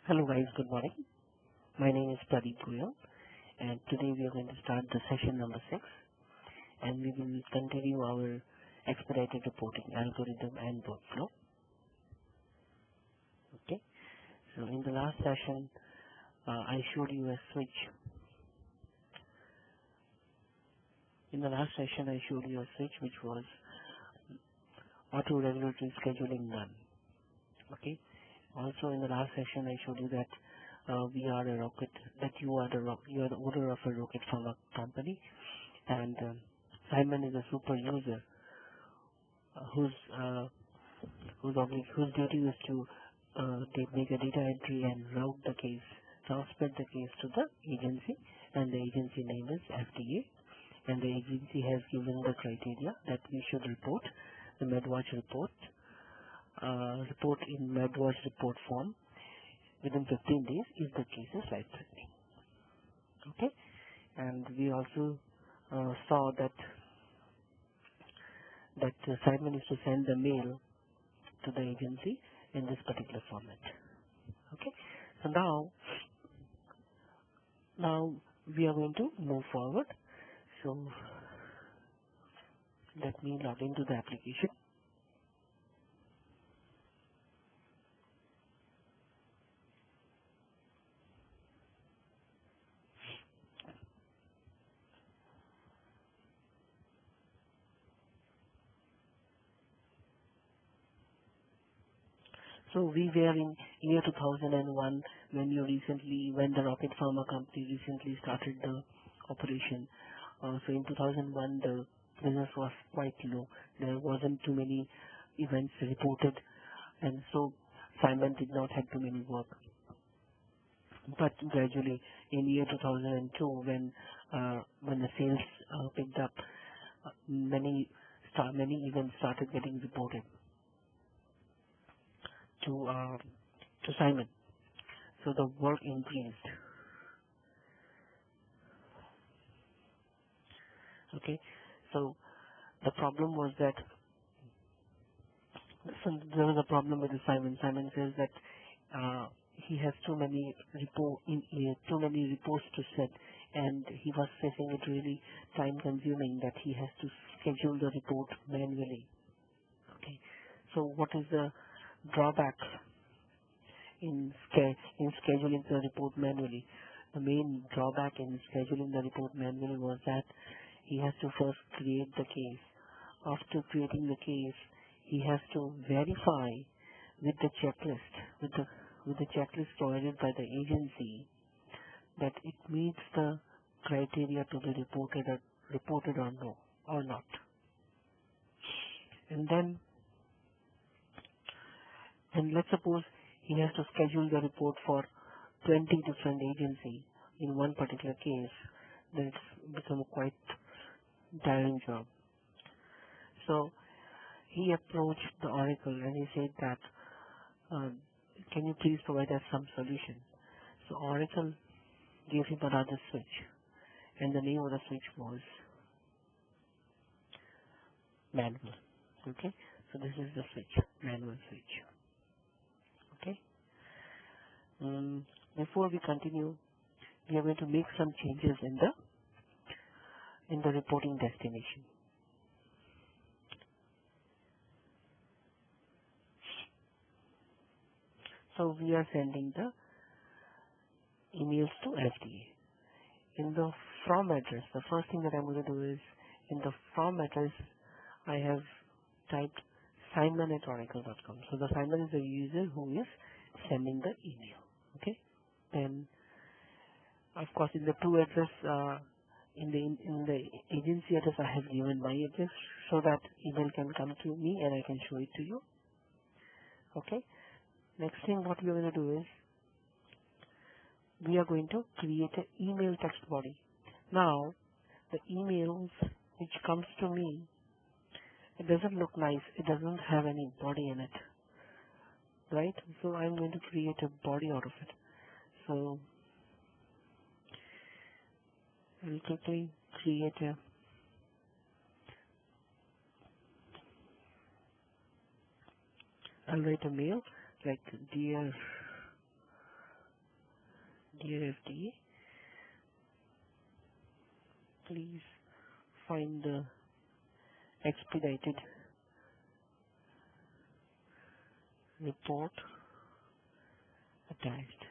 Hello guys, good morning. My name is Pradeep Goyal and today we are going to start the session number 6 and we will continue our expedited reporting algorithm and workflow. Okay, so in the last session I showed you a switch. In the last session I showed you a switch which was auto regulatory scheduling none. Okay, also in the last session I showed you that we are a rocket, that you are the owner of a rocket pharma company, and Simon is a super user whose duty is to make a data entry and route the case, transmit the case to the agency, and the agency name is FDA, and the agency has given the criteria that we should report the MedWatch report in MedWatch report form within 15 days if the case is life-threatening. Okay, and we also saw that Simon is to send the mail to the agency in this particular format. Okay, so now we are going to move forward. So let me log into the application. So we were in year 2001 when the Rocket Pharma company recently started the operation. So in 2001 the business was quite low. There wasn't too many events reported, and so Simon did not have too many work. But gradually in year 2002 when the sales picked up, many events started getting reported to Simon. So the work increased. Okay, so the problem was that there was a problem with the Simon. Simon says that he has too many reports to set, and he was facing it really time consuming that he has to schedule the report manually. Okay, so what is the drawback in scheduling the report manually? The main drawback in scheduling the report manually was that he has to first create the case. After creating the case, he has to verify with the checklist provided by the agency that it meets the criteria to be reported or not. And let's suppose he has to schedule the report for 20 different agencies in one particular case. Then it's become a quite tiring job. So he approached the Oracle and he said that, can you please provide us some solution? So Oracle gave him another switch, and the name of the switch was manual. Okay, so this is the switch, manual switch. Okay. Before we continue, we are going to make some changes in the reporting destination. So we are sending the emails to FDA. In the from address, the first thing that I'm going to do is, in the from address, I have typed simon@oracle.com. So the Simon is the user who is sending the email. Okay. Then, of course, in the to address, in the agency address, I have given my address so that email can come to me and I can show it to you. Okay. Next thing what we are going to do is, we are going to create an email text body. Now, the emails which comes to me, it doesn't look nice. It doesn't have any body in it, right? So I'm going to create a body out of it. So I'll quickly create I'll write a mail like, dear Dear FDA, please find the expedited report attached.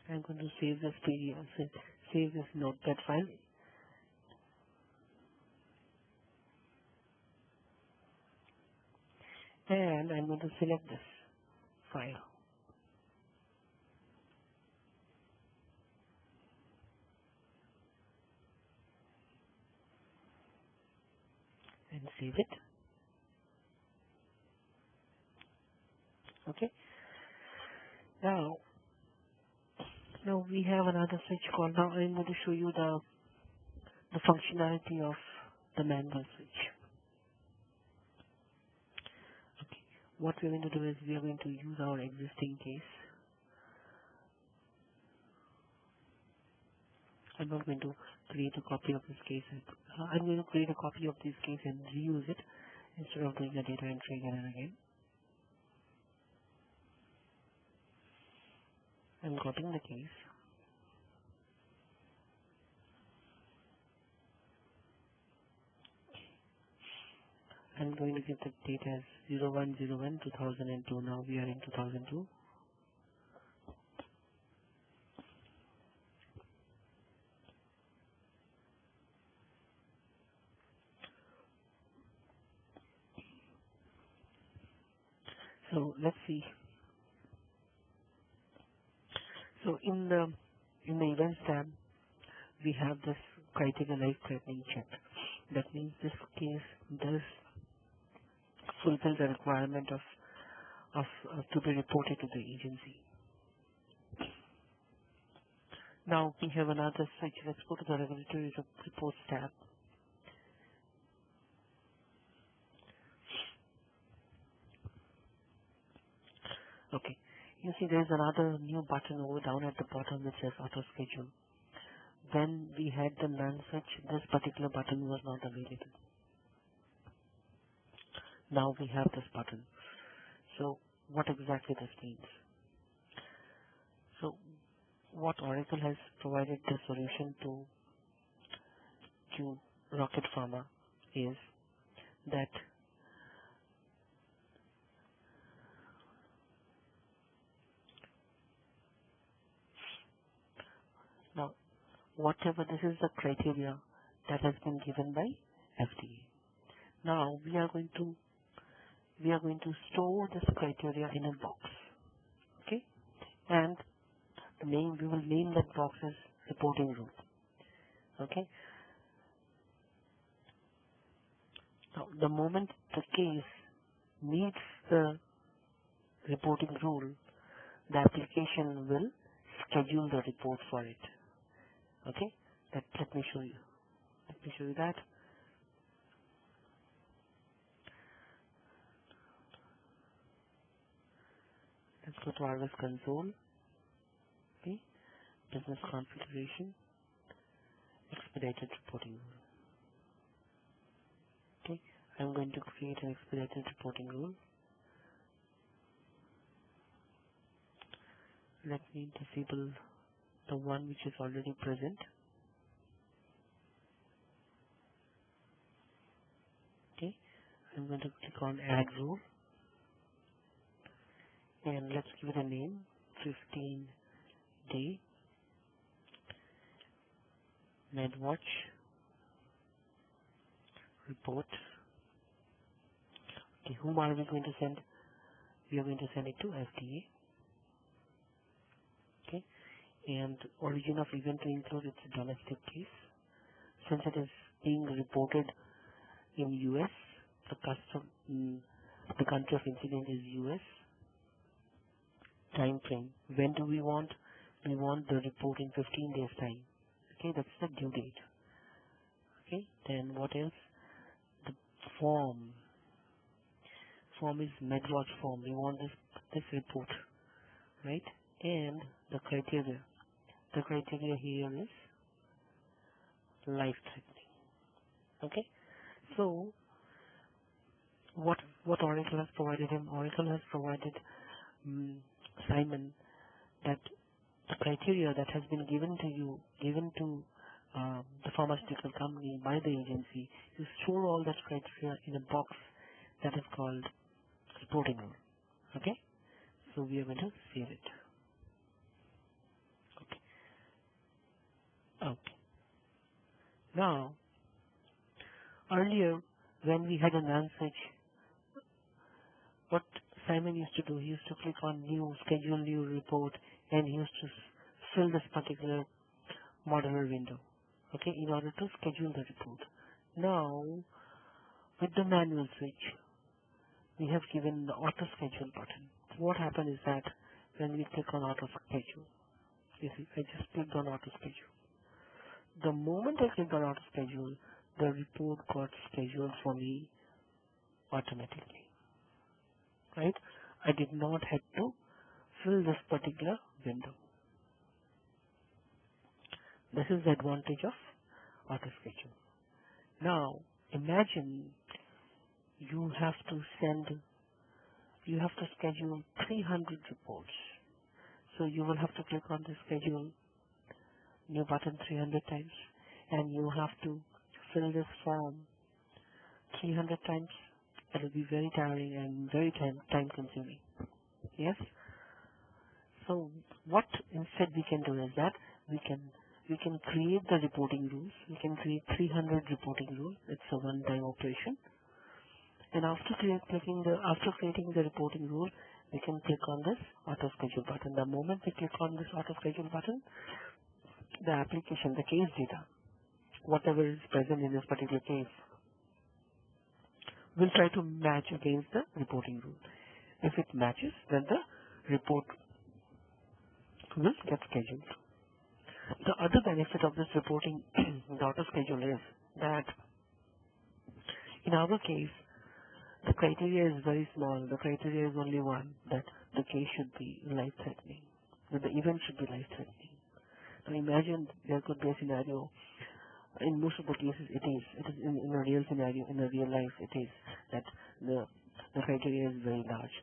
I'm going to save this PDF, save this notepad file, and I'm going to select this file and save it. Okay. Now we have another switch called. Now I'm going to show you the functionality of the manual switch. Okay. What we're going to do is we are going to use our existing case. I'm not going to create a copy of this case. I'm going to create a copy of this case and reuse it instead of doing the data entry again and again. I'm copying the case. I'm going to give the date as 0101 2002. Now we are in 2002. So let's see. So in the events tab, we have this criteria life threatening check. That means this case does fulfill the requirement of to be reported to the agency. Now we have another switch. Let's go to the regulatory reports tab. Okay. You see there's another new button over down at the bottom which says auto schedule. When we had the none switch, this particular button was not available. Now we have this button. So what exactly this means? So what Oracle has provided the solution to Rocket Pharma is that now whatever this is the criteria that has been given by FDA. Now we are going to store this criteria in a box. Okay? And we will name that box as reporting rule. Okay? Now the moment the case meets the reporting rule, the application will schedule the report for it. Okay? Let me show you. Let me show you that. Let's go to RS console. Okay? Business configuration, expedited reporting rule. Okay? I'm going to create an expedited reporting rule. Let me disable the one which is already present. Okay? I'm going to click on add rule and let's give it a name, 15-day MedWatch report. Okay, whom are we going to send? We are going to send it to FDA. Okay, and origin of event to include its domestic case. Since it is being reported in US, the country of incident is US. Time frame. When do we want? We want the report in 15 days time. Okay, that's the due date. Okay, then what else? The form. form is MedWatch form. We want this report, right? And the criteria. The criteria here is life-threatening. Okay. So what Oracle has provided him? Oracle has provided Simon that the criteria that has been given to the pharmaceutical company by the agency, you store all that criteria in a box that is called reporting rule. Okay, so we are going to save it. Okay. Now, earlier when we had an AND switch, what Simon used to do, he used to click on new, schedule new report, and he used to fill this particular modular window, okay, in order to schedule the report. Now, with the manual switch, we have given the auto schedule button. So what happened is that when we click on auto schedule, you see, I just clicked on auto schedule. The moment I clicked on auto schedule, the report got scheduled for me automatically, right? I did not have to fill this particular window. This is the advantage of auto schedule. Now, imagine you have to schedule 300 reports. So you will have to click on the schedule new button 300 times, and you have to fill this form 300 times. It will be very tiring and very time consuming. Yes? So what instead we can do is that we can create the reporting rules. We can create 300 reporting rules. It's a one-time operation. And after creating the reporting rule, we can click on this auto schedule button. The moment we click on this auto schedule button, the application, the case data, whatever is present in this particular case, will try to match against the reporting rule. If it matches, then the report will get scheduled. The other benefit of this reporting, the auto schedule, is that in our case, the criteria is very small. The criteria is only one, that the case should be life-threatening, that the event should be life-threatening. So imagine there could be a scenario, in most of the cases it is in a real scenario, in a real life it is, that the criteria is very large.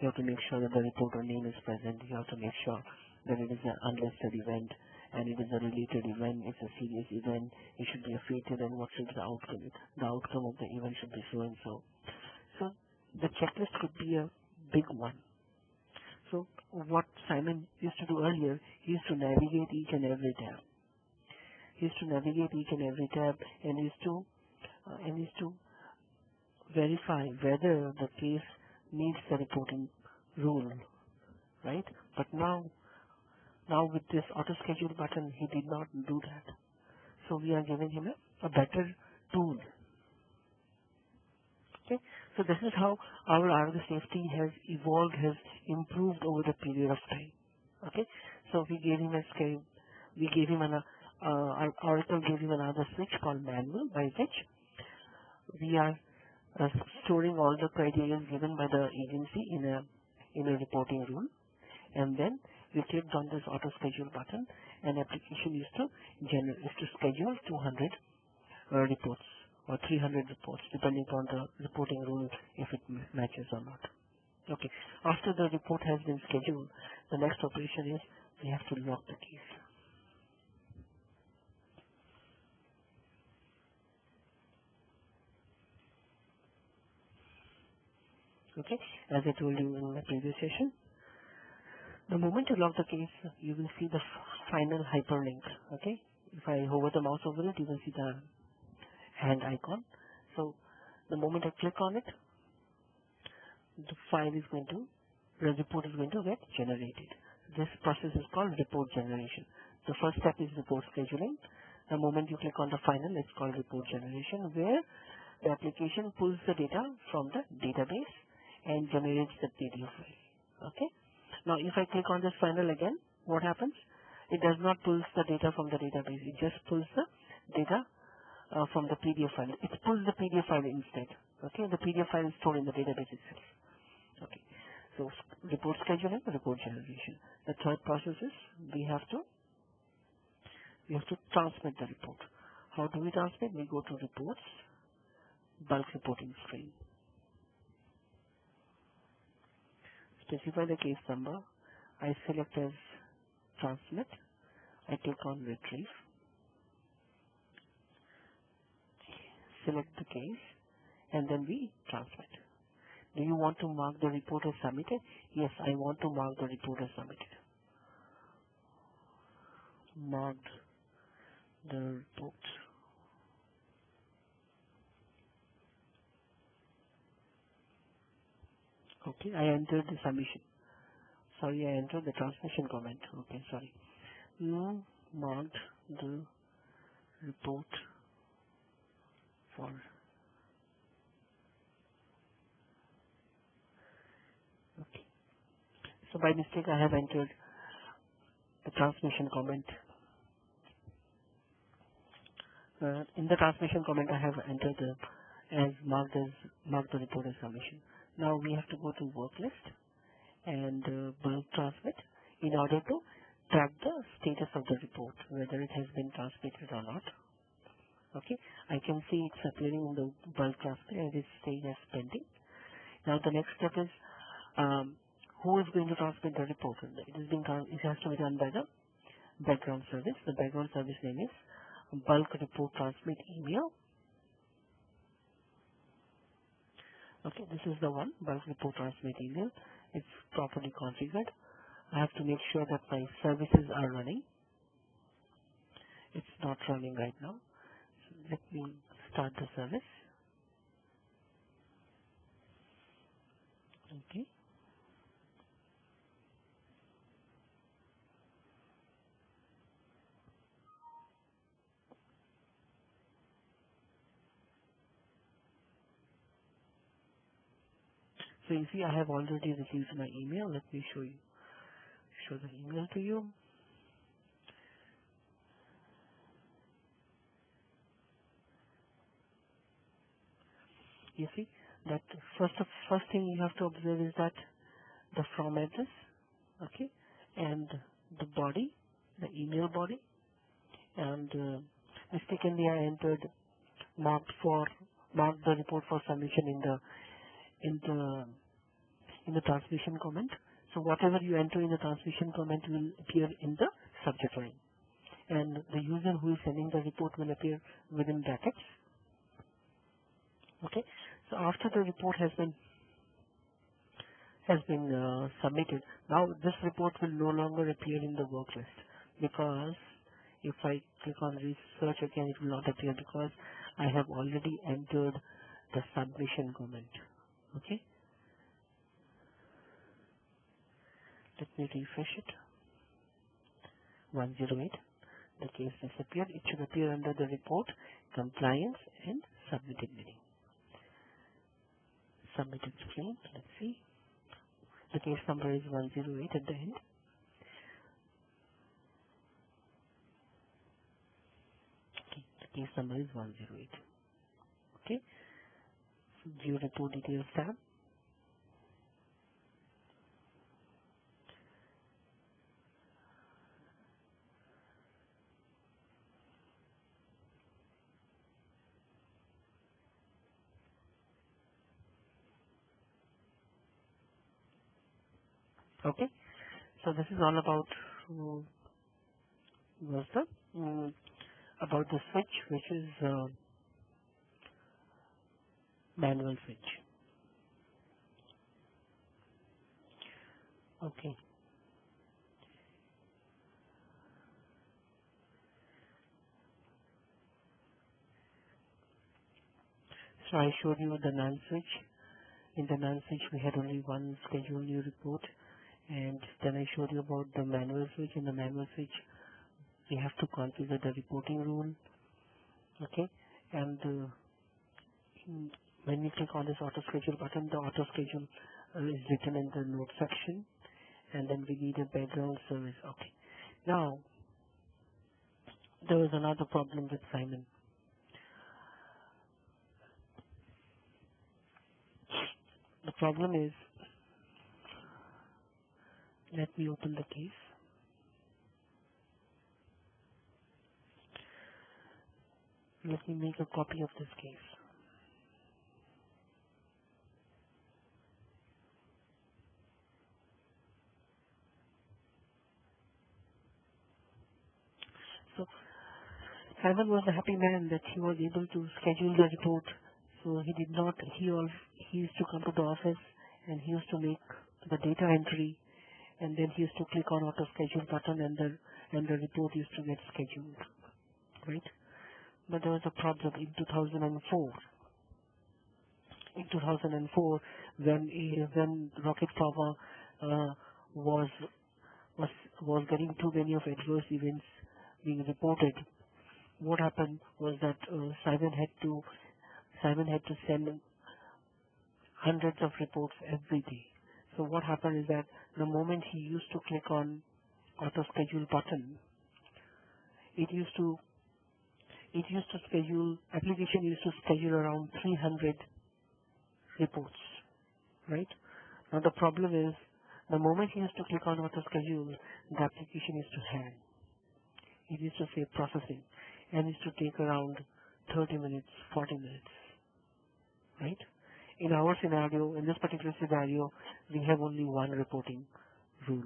You have to make sure that the reporter name is present. You have to make sure that it is an unlisted event, and it is a related event. It's a serious event. It should be a fatal, and what should be the outcome? The outcome of the event should be so and so. So the checklist could be a big one. So what Simon used to do earlier, he used to navigate each and every tab. He used to navigate each and every tab, and used to verify whether the case needs the reporting rule, right? But now with this auto schedule button, he did not do that. So we are giving him a better tool. Okay, so this is how our Argo safety has evolved, has improved over the period of time. Okay, so we gave him Oracle gave him another switch called manual, by which we are storing all the criteria given by the agency in a reporting rule, and then we clicked on this auto schedule button, and application is to schedule 200 reports or 300 reports, depending on the reporting rule, if it matches or not. Okay, after the report has been scheduled, the next operation is we have to lock the case. Okay, as I told you in the previous session, the moment you lock the case, you will see the final hyperlink. Okay, if I hover the mouse over it, you will see the hand icon. So the moment I click on it, the report is going to get generated. This process is called report generation. The first step is report scheduling. The moment you click on the final, it's called report generation, where the application pulls the data from the database and generates the PDF file. Okay. Now, if I click on this final again, what happens? It does not pull the data from the database. It just pulls the data from the PDF file. It pulls the PDF file instead. Okay, the PDF file is stored in the database itself. Okay, so report scheduling, report generation. The third process is we have to transmit the report. How do we transmit? We go to reports, bulk reporting stream. Specify the case number. I select as transmit. I click on retrieve. Select the case and then we transmit. Do you want to mark the report as submitted? Yes, I want to mark the report as submitted. Marked the report. Okay, I entered the submission. Sorry, I entered the transmission comment. Okay, sorry. You marked the report for. Okay. So by mistake, I have entered the transmission comment. In the transmission comment, I have entered marked the report as submission. Now we have to go to work list and bulk transmit in order to track the status of the report, whether it has been transmitted or not. Okay, I can see it's appearing in the bulk transmit and it's staying as pending. Now the next step is who is going to transmit the report? It has to be done by the background service. The background service name is bulk report transmit email. Okay, this is the one, bulk report transmit email. It's properly configured. I have to make sure that my services are running. It's not running right now. So let me start the service. Okay. So you see I have already received my email. Let me show the email to you. You see that first thing you have to observe is that the from address, okay, and the body, the email body, and mistakenly I entered marked the report for submission in the transmission comment. So whatever you enter in the transmission comment will appear in the subject line, and the user who is sending the report will appear within brackets. Okay. So after the report has been submitted, now this report will no longer appear in the work list, because if I click on research again, it will not appear because I have already entered the submission comment. Okay. Let me refresh it. 108. The case disappeared. It should appear under the report, compliance, and submitted meeting. Submitted screen. Let's see. The case number is 108 at the end. Okay. The case number is 108. Okay. View report details tab. Okay. So this is all about what's the about the switch, which is manual switch. Okay. So I showed you the NAND switch. In the NAND switch, we had only one scheduled new report, and then I showed you about the manual switch. In the manual switch, we have to configure the reporting rule. Okay, and when we click on this auto schedule button, the auto schedule is written in the note section, and then we need a background service. Okay. Now there was another problem with Simon. The problem is, let me open the case. Let me make a copy of this case. So Simon was a happy man that he was able to schedule the report. So he did not, he used to come to the office and he used to make the data entry, and then he used to click on auto schedule button, and the report used to get scheduled, right? But there was a problem in 2004. In 2004, when Rocket Pharma was was getting too many of adverse events being reported, what happened was that Simon had to send hundreds of reports every day. So what happened is that the moment he used to click on auto schedule button, it used to schedule, application used to schedule around 300 reports, right? Now the problem is, the moment he used to click on auto schedule, the application used to hang. It used to say processing, and it used to take around 30 minutes, 40 minutes, right? In our scenario, in this particular scenario, we have only one reporting rule,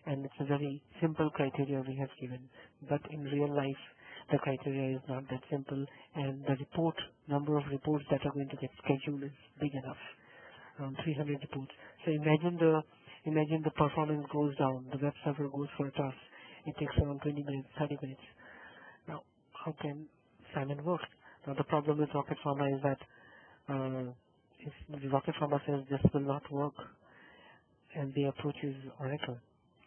and it's a very simple criteria we have given. But in real life, the criteria is not that simple, and the number of reports that are going to get scheduled is big enough, around 300 reports. So imagine the performance goes down, the web server goes for a toss. It takes around 20 minutes, 30 minutes. Now, how can Simon work? Now, the problem with Rocket Pharma is that if Rocket Pharma says this will not work, and the approach is Oracle,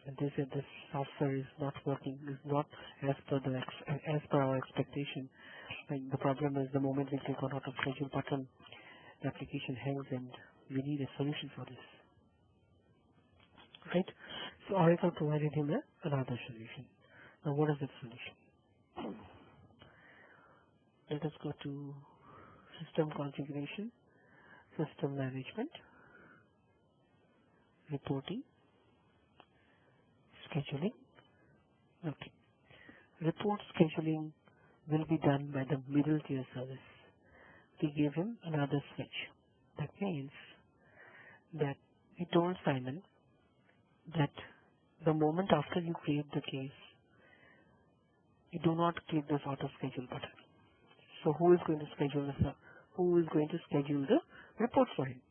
and they said this software is not working, is not as per our expectation. And the problem is, the moment we click on auto schedule button, the application hangs, and we need a solution for this, right? So Oracle provided him another solution. Now, what is that solution? Let us go to System Configuration, System Management, Reporting, Scheduling. Okay. Report scheduling will be done by the middle tier service. We gave him another switch. That means that we told Simon that the moment after you create the case, you do not click this auto schedule button. So who is going to schedule the report for him?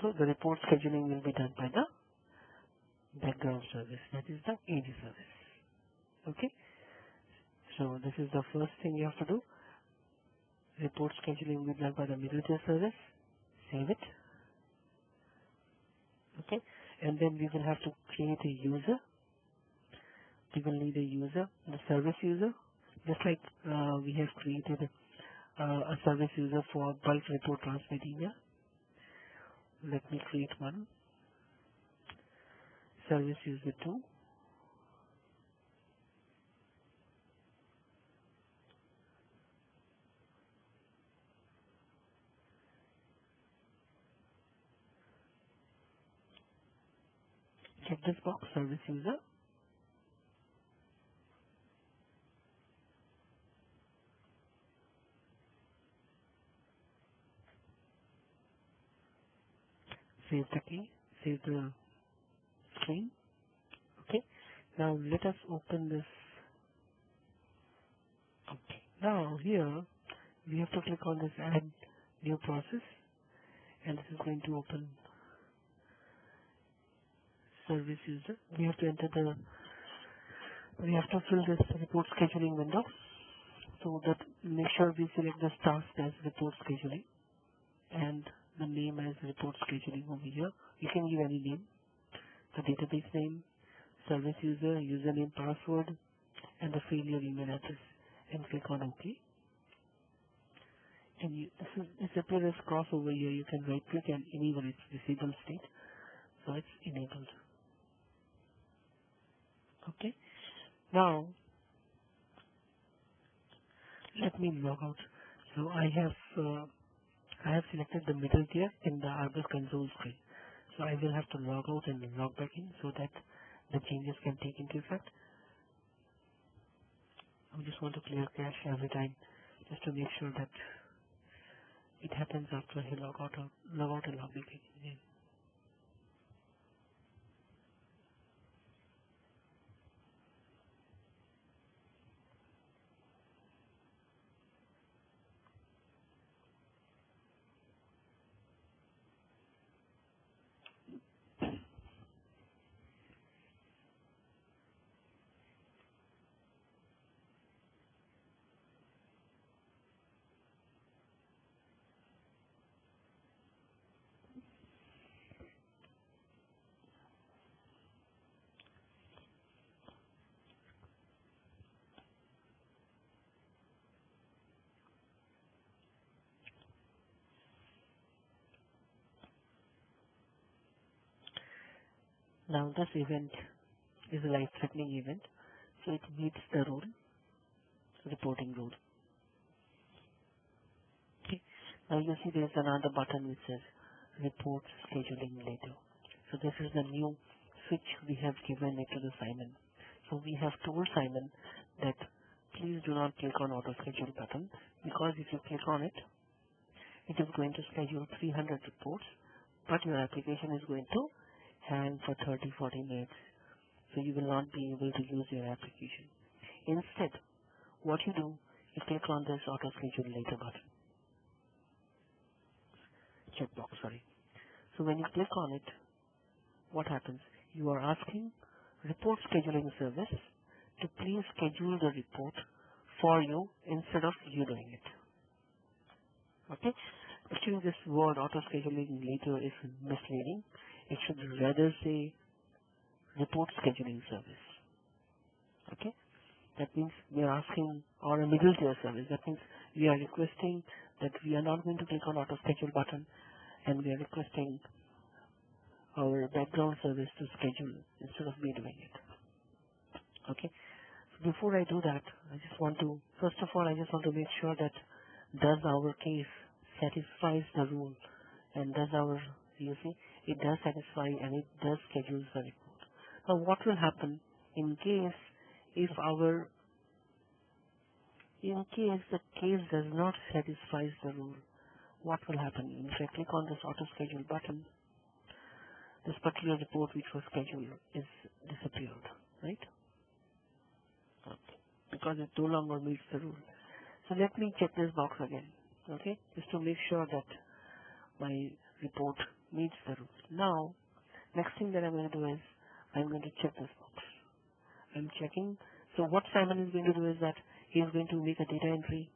So the report scheduling will be done by the background service, that is the AD service. Okay? So this is the first thing you have to do. Report scheduling will be done by the middle tier service. Save it. Okay? And then we will have to create a user. We will need a user, the service user, just like we have created a service user for bulk report transmit email. Let me create one. Service user 2. Check this box, service user. Save the key, save the screen. Okay. Now let us open this. Okay. Now here we have to click on this add new process, and this is going to open service user. We have to fill this report scheduling window. So that make sure we select this task as report scheduling and the name as report scheduling over here. You can give any name, the database name, service user, username, password, and the failure email address, and click on OK. And it's a plus cross over here. You can right click and enable its disabled state, so it's enabled. Okay. Now let me log out. So I have I have selected the middle tier in the Argus console screen. So I will have to log out and log back in so that the changes can take into effect. I just want to clear cache every time just to make sure that it happens after I log out and log back in. Now this event is a life-threatening event, so it meets the rule, reporting rule. Okay. Now you see there is another button which says report scheduling later. So this is the new switch we have given it to the Simon. So we have told Simon that please do not click on auto schedule button, because if you click on it, it is going to schedule 300 reports, but your application is going to hang for 30-40 minutes. So you will not be able to use your application. Instead, what you do, you click on this auto schedule later button, checkbox, sorry. So when you click on it, what happens? You are asking report scheduling service to please schedule the report for you instead of you doing it. Okay? Actually, this word auto scheduling later is misleading. It should rather say report scheduling service. Okay? That means we are asking, or a middle tier service. That means we are requesting that we are not going to click on auto schedule button, and we are requesting our background service to schedule instead of me doing it. Okay. So before I do that, I just want to, first of all, I just want to make sure that does our case satisfies the rule, and does our, you see, it does satisfy and it does schedule the report. Now what will happen in case if the case does not satisfy the rule? What will happen? If I click on this auto schedule button, this particular report which was scheduled is disappeared, right? Okay. Because it no longer meets the rule. So let me check this box again, okay, just to make sure that my report meets the rule. Now, next thing that I'm going to do is I'm going to check this box. I'm checking. So what Simon is going to do is that he is going to make a data entry.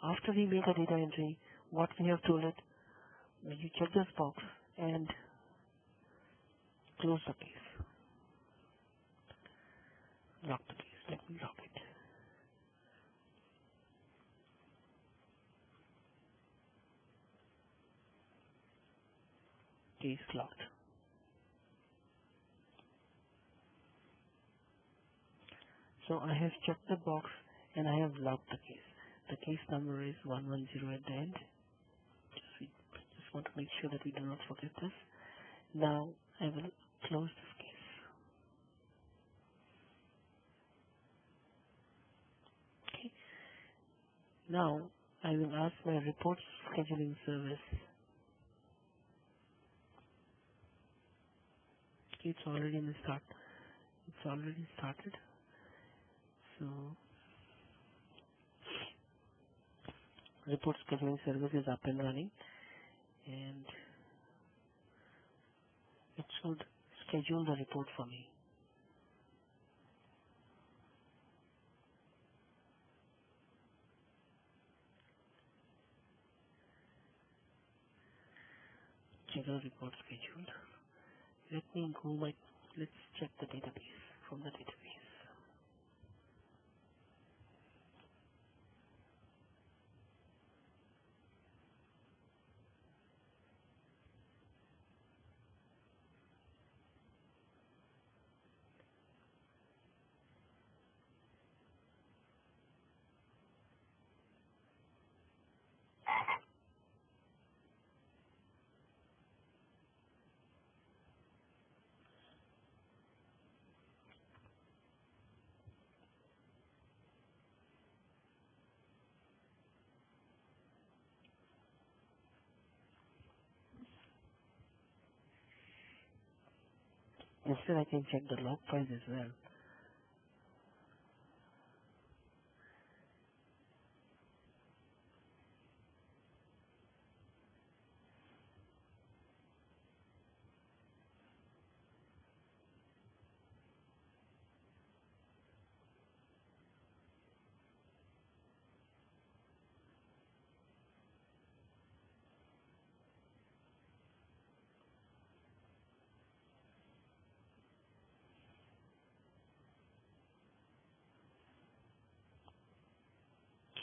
After he makes a data entry, what we have told it, you check this box and close the case. Lock the case. Let me lock it. Case locked. So I have checked the box and I have locked the case. The case number is 110 at the end. Just want to make sure that we do not forget this. Now I will close this case. Okay. Now I will ask my report scheduling service. Okay, it's already in the start. It's already started. So report scheduling service is up and running, and it should schedule the report for me. Schedule report scheduled. Let me go let's check the database from the database. Instead, I can check the log files as well.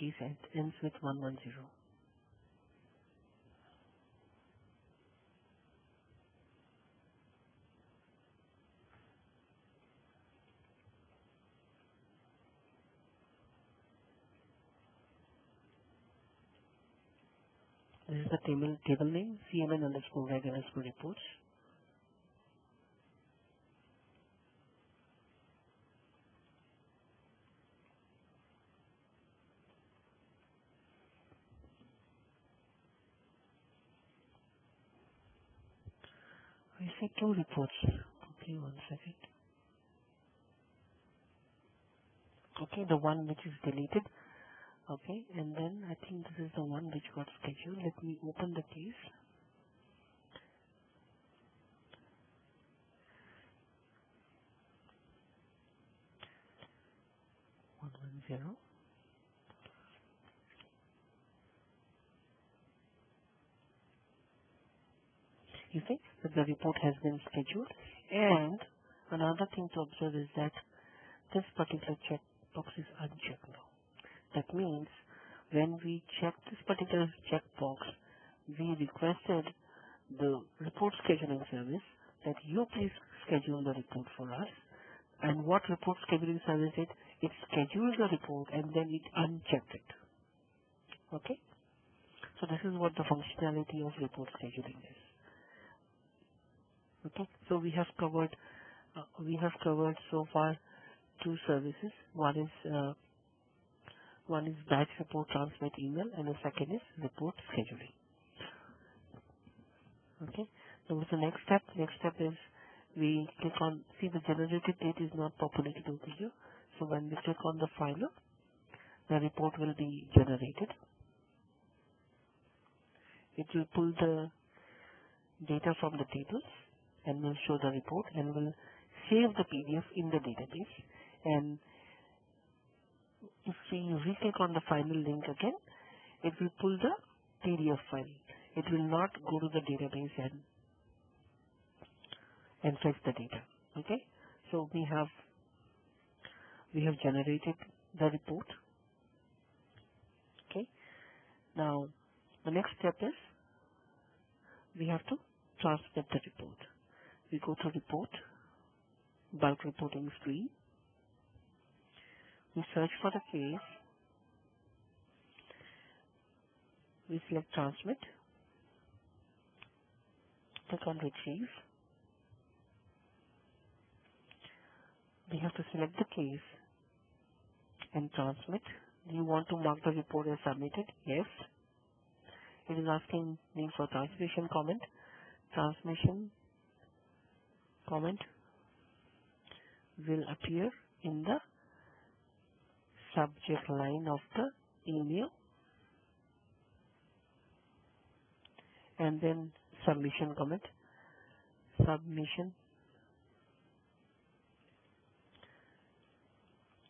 Case ends with 110. This is the table name, CMN underscore reg underscore reports. I said 2 reports. Okay, one second. Okay, the one which is deleted. Okay, and then I think this is the one which got scheduled. Let me open the case. 110. You see that the report has been scheduled. And another thing to observe is that this particular checkbox is unchecked now. That means when we check this particular checkbox, we requested the report scheduling service that you please schedule the report for us. And what report scheduling service did? It scheduled the report and then it unchecked it. Okay? So this is what the functionality of report scheduling is. Okay? So we have covered so far 2 services. One is batch report transmit email, and the second is report scheduling. Okay. So what's the next step? Next step is we click on, see the generated date is not populated over here. So when we click on the file, the report will be generated. It will pull the data from the tables and will show the report and will save the PDF in the database. And if we re-click on the final link again, it will pull the PDF file. It will not go to the database and fetch the data. Okay, so we have generated the report. Okay, now the next step is we have to transmit the report. We go to report, bulk reporting screen. We search for the case. We select transmit. Click on retrieve. We have to select the case and transmit. Do you want to mark the report as submitted? Yes. It is asking me for transmission comment. Transmission comment will appear in the subject line of the email, and then submission comment. Submission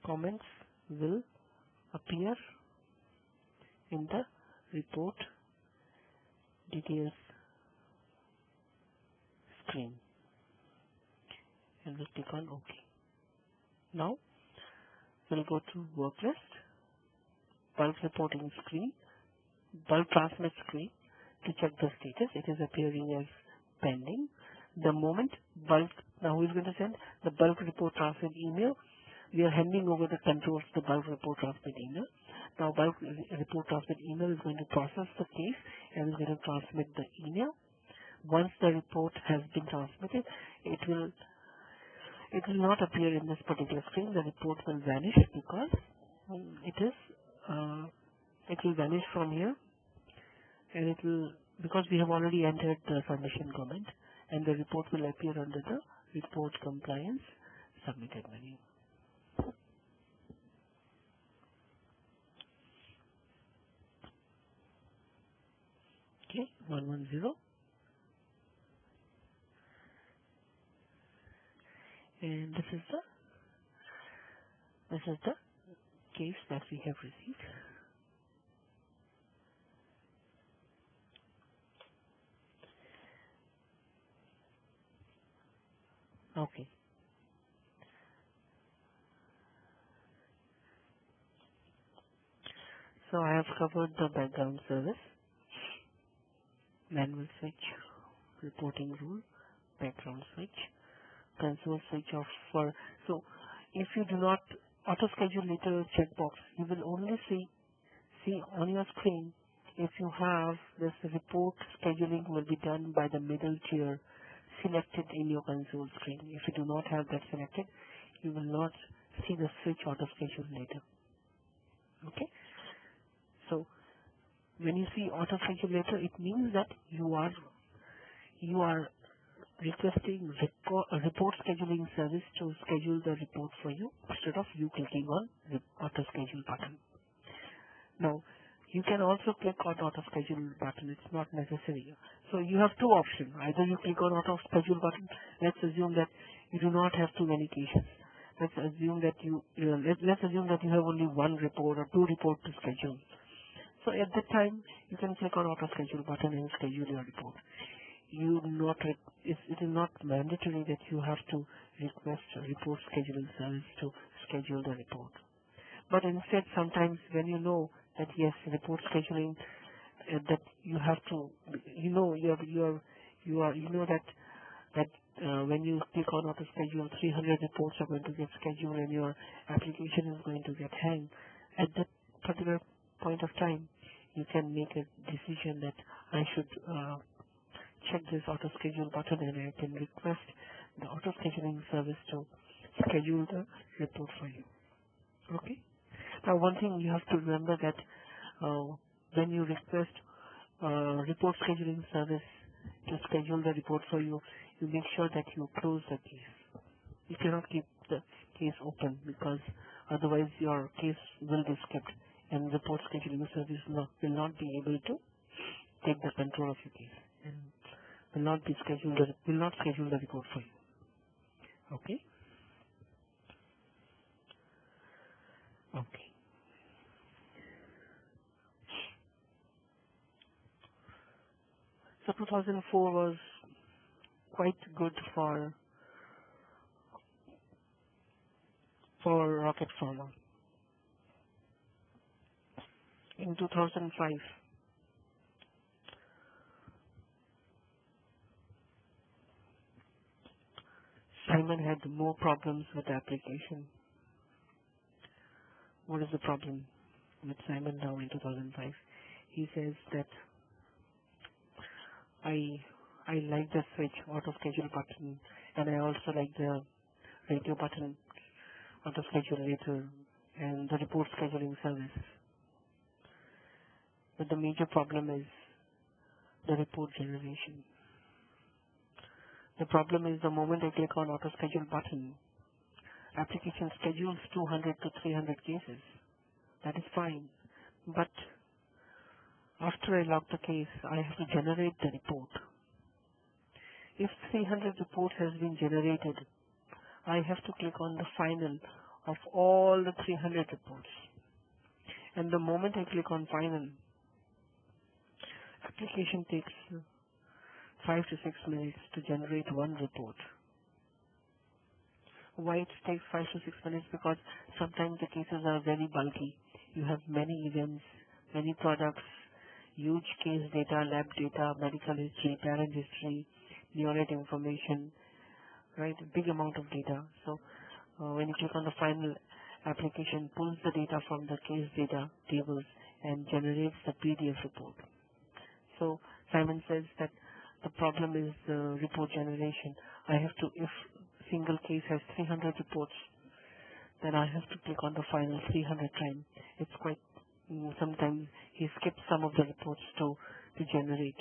comments will appear in the report details screen, and we'll click on OK. Now we'll go to work list, bulk reporting screen, bulk transmit screen. To check the status, it is appearing as pending. The moment bulk, now who is going to send the bulk report transmit email? We are handing over the controls to the bulk report transmit email. Now bulk report transmit email is going to process the case and is going to transmit the email. Once the report has been transmitted, it will not appear in this particular screen. The report will vanish because it will vanish from here, and because we have already entered the submission comment, and the report will appear under the report compliance, submitted menu. Okay, 110, and this is the case that we have received. Okay, so I have covered the background service, manual switch, reporting rule, background switch, console switch off for. So if you do not auto schedule later checkbox, you will only see on your screen if you have this report scheduling will be done by the middle tier selected in your console screen. If you do not have that selected, you will not see the switch auto schedule later. Okay, so when you see auto schedule later, it means that you are requesting report scheduling service to schedule the report for you instead of you clicking on the auto schedule button. Now, you can also click on auto schedule button. It's not necessary. So you have two options. Either you click on auto schedule button. Let's assume that you do not have too many cases. Let's assume that let's assume that you have only one report or two reports to schedule. So at that time, you can click on auto schedule button and schedule your report. It is not mandatory that you have to request a report scheduling service to schedule the report. But instead, sometimes when you know that yes, report scheduling, that you have to, you know that when you click on auto schedule, 300 reports are going to get scheduled and your application is going to get hang. At that particular point of time, you can make a decision that I should check this auto schedule button and I can request the auto scheduling service to schedule the report for you. Okay. Now, one thing you have to remember that when you request report scheduling service to schedule the report for you, you make sure that you close the case. You cannot keep the case open because otherwise your case will be skipped and report scheduling service will not be able to take the control of your case and will not schedule the report for you. Okay? Okay. So 2004 was quite good for Rocket Pharma. In 2005, Simon had more problems with the application. What is the problem with Simon now in 2005? He says that I like the switch auto schedule button and I also like the radio button auto schedule later and the report scheduling service. But the major problem is the report generation. The problem is the moment I click on auto schedule button, application schedules 200 to 300 cases. That is fine. But after I log the case, I have to generate the report. If 300 report has been generated, I have to click on the final of all the 300 reports. And the moment I click on final, application takes 5 to 6 minutes to generate one report. Why it takes 5 to 6 minutes? Because sometimes the cases are very bulky. You have many events, many products, huge case data, lab data, medical history, parent history, neonate information, right? Big amount of data. So when you click on the final, application pulls the data from the case data tables and generates the PDF report. So Simon says that the problem is the report generation. I have to, if single case has 300 reports, then I have to click on the final 300 times. It's quite, sometimes he skips some of the reports to generate.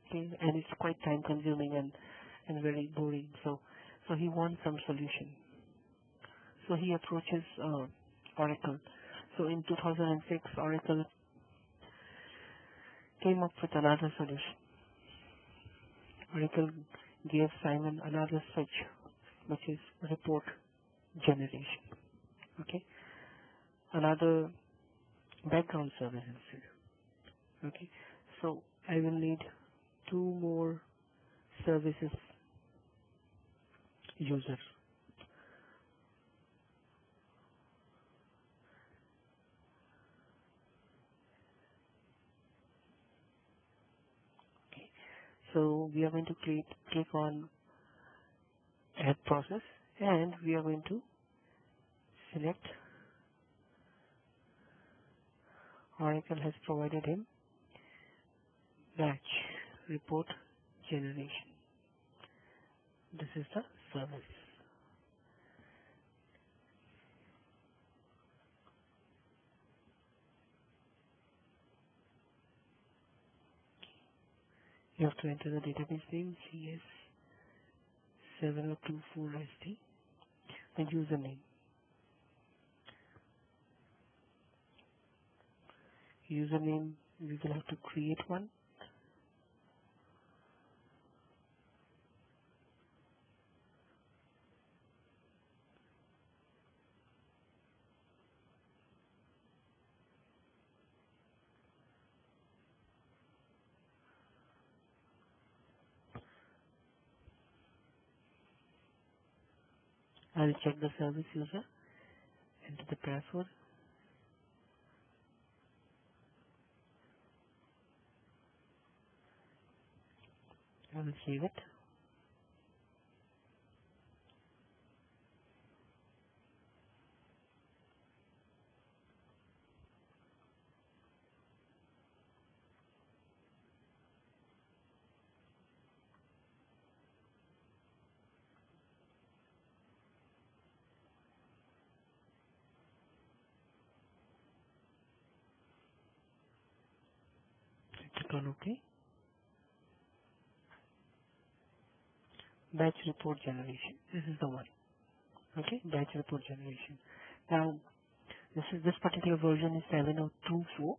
Okay? And it's quite time consuming and very boring. So So he wants some solution. So he approaches Oracle. So in 2006, Oracle came up with another solution. Oracle gave Simon another switch, which is report generation. Okay, another background service instead. Okay, so I will need two more services users. Okay, so we are going to click on add process, and we are going to select Oracle has provided him batch report generation. This is the service. You have to enter the database name CS7024SD, the username. Username, we will have to create one. I will check the service user, enter the password. I will save it. Click on OK. Batch report generation. This is the one. Okay, batch report generation. Now, this particular version is 7.02.4,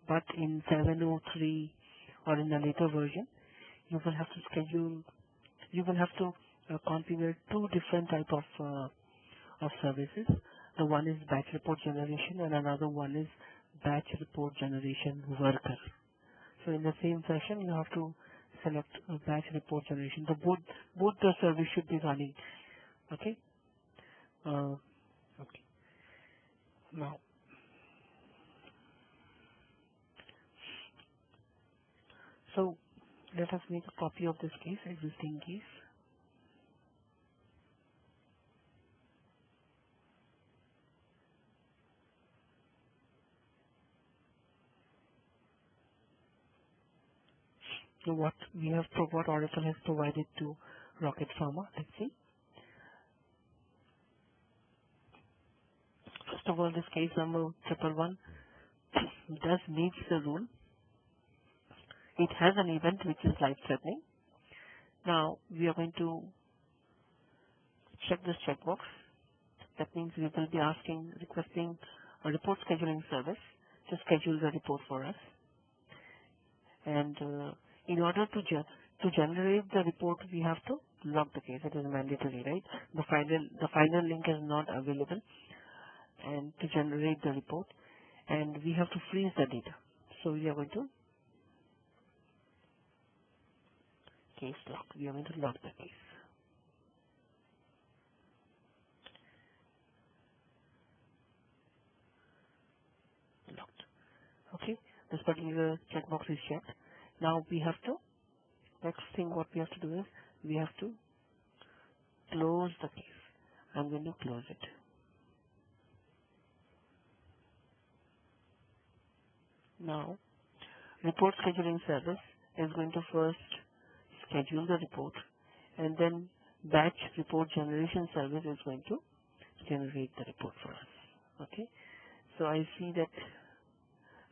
but in 7.03 or in a later version, you will have to schedule. You will have to configure two different type of services. The one is batch report generation, and another one is batch report generation worker. So in the same fashion, you have to select a batch report generation. The both the service should be running. Okay. Okay. Now, so let us make a copy of this case, existing case. So what Oracle has provided to Rocket Pharma. Let's see. First of all, this case number 111 does meet the rule. It has an event which is life-threatening. Now we are going to check this checkbox. That means we will be requesting a report scheduling service to schedule the report for us. And in order to generate the report, we have to log the case. It is mandatory, right? The final link is not available, and to generate the report, and we have to freeze the data. So we are going to case log. We are going to log the case. Logged. Okay. This particular checkbox is checked. Now we have to. Next thing what we have to do is we have to close the case. I'm going to close it. Now, report scheduling service is going to first schedule the report, and then batch report generation service is going to generate the report for us. Okay, so I see that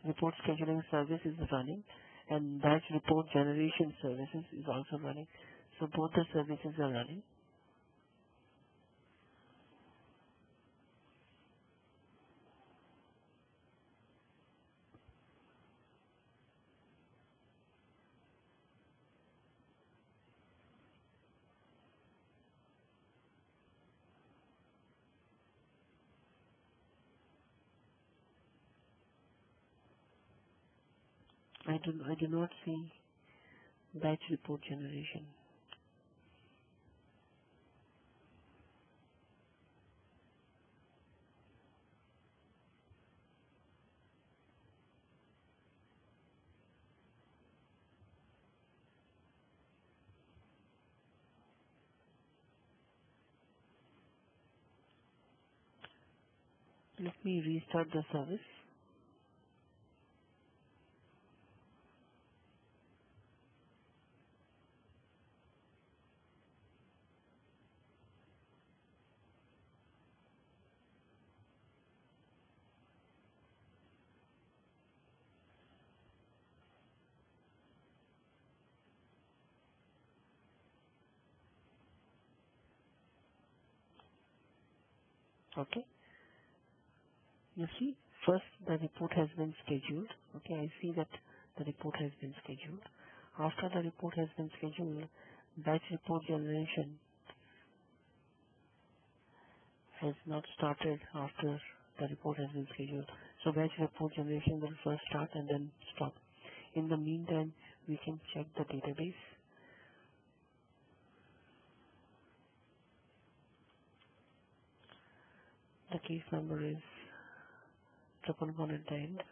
report scheduling service is running, and batch report generation services is also running. So both the services are running. I do not see batch report generation. Let me restart the service. Okay. You see, first the report has been scheduled. Okay, I see that the report has been scheduled. After the report has been scheduled, batch report generation has not started after the report has been scheduled. So batch report generation will first start and then stop. In the meantime, we can check the database. The case number is 111 at the end.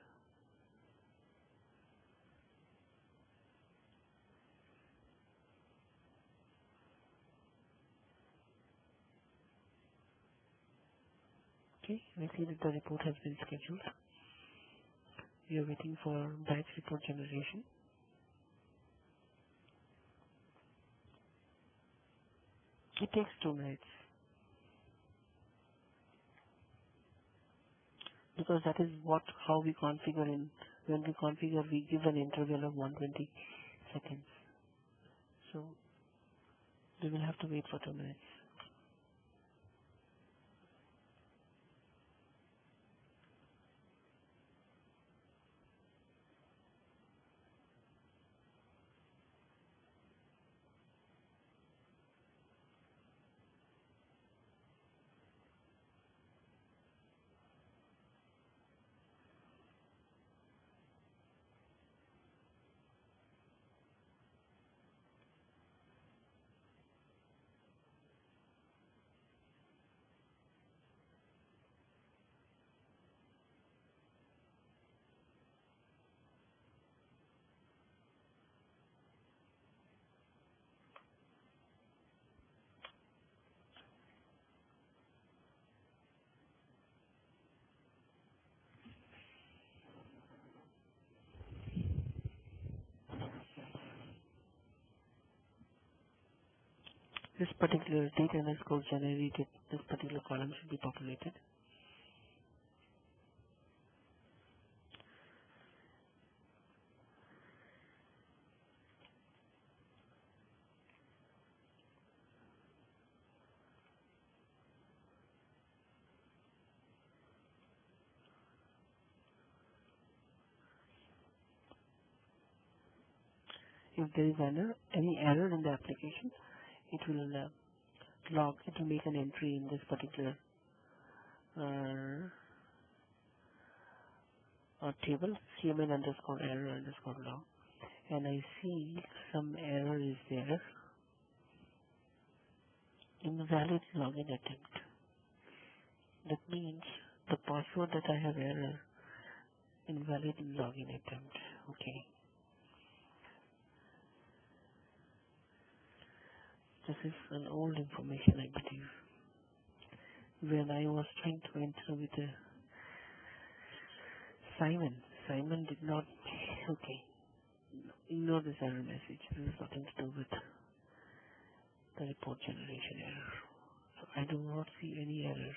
Okay, we see that the report has been scheduled. We are waiting for batch report generation. It takes 2 minutes because that is how we configure in. When we configure, we give an interval of 120 seconds. So we will have to wait for 2 minutes. This particular date underscore generated, this particular column should be populated. If there is any error in the application, it will log, it will make an entry in this particular table, cmn underscore error underscore log. And I see some error is there. Invalid login attempt. That means the password that I have error, invalid login attempt. Okay. This is an old information, I believe. When I was trying to enter with Simon did not. Okay. Ignore this error message. This has nothing to do with the report generation error. So I do not see any error.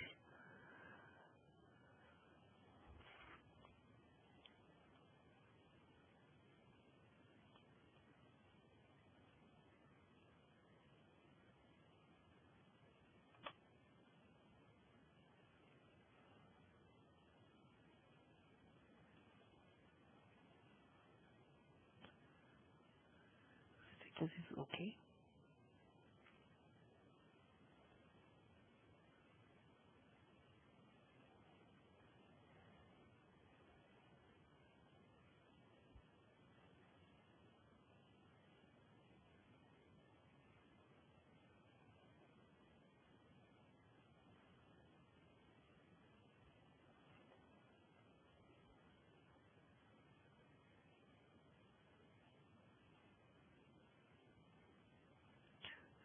Status is okay.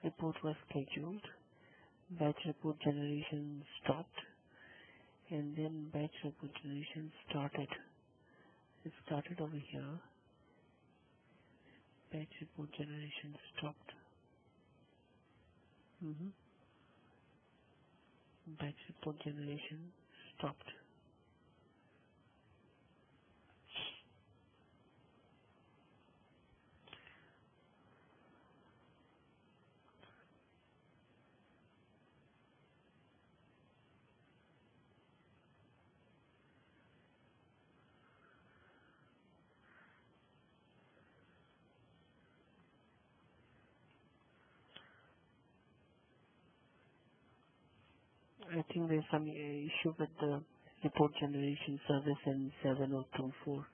report was scheduled, batch report generation stopped, and then batch report generation started. It started over here. Batch report generation stopped. Batch report generation stopped. I think there's some issue with the report generation service in 7024.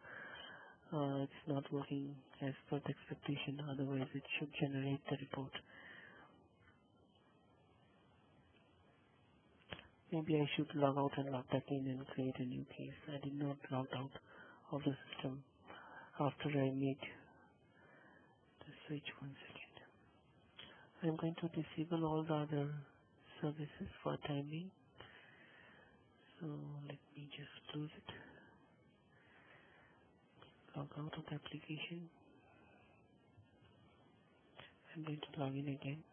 It's not working as per the expectation, otherwise it should generate the report. Maybe I should log out and log back in and create a new case. I did not log out of the system after I made the switch. 1 second. I'm going to disable all the other services for time being. So let me just close it. Log out of the application. I'm going to log in again.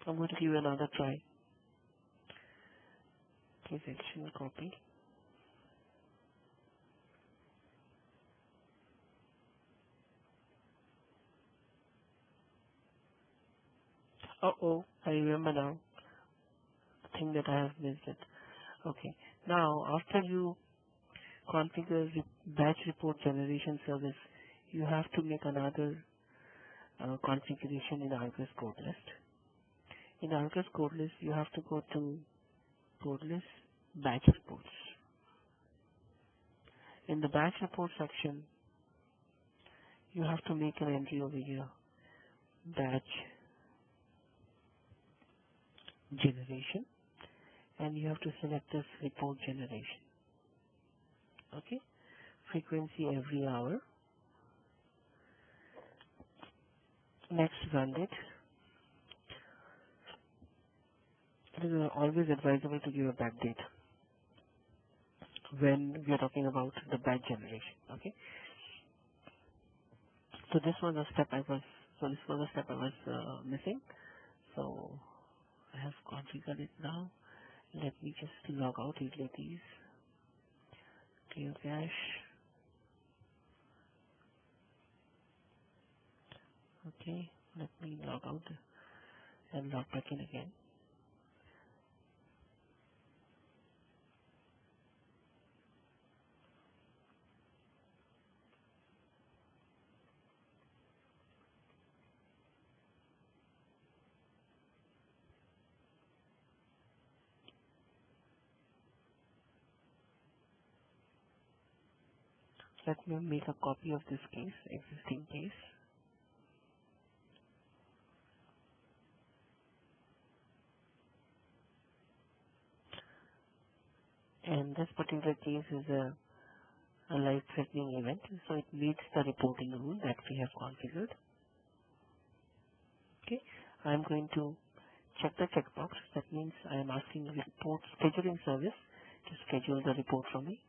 I'm going to give another try. Case action copy. Oh, I remember now. The thing that I have missed it. Okay. Now, after you configure the batch report generation service, you have to make another configuration in Argus code list. In Argus code list, you have to go to code list, batch reports. In the batch report section, you have to make an entry over here, batch generation, and you have to select this report generation. Okay, frequency every hour. Next, run it. It is always advisable to give a backdate when we are talking about the batch generation. Okay, so this was a step I was missing. So I have configured it now. Let me just log out utilities, clear cache. Okay, let me log out and log back in again. Let me make a copy of this case, existing case. And this particular case is a life-threatening event, so it meets the reporting rule that we have configured. Okay, I'm going to check the checkbox. That means I am asking the report scheduling service to schedule the report for me.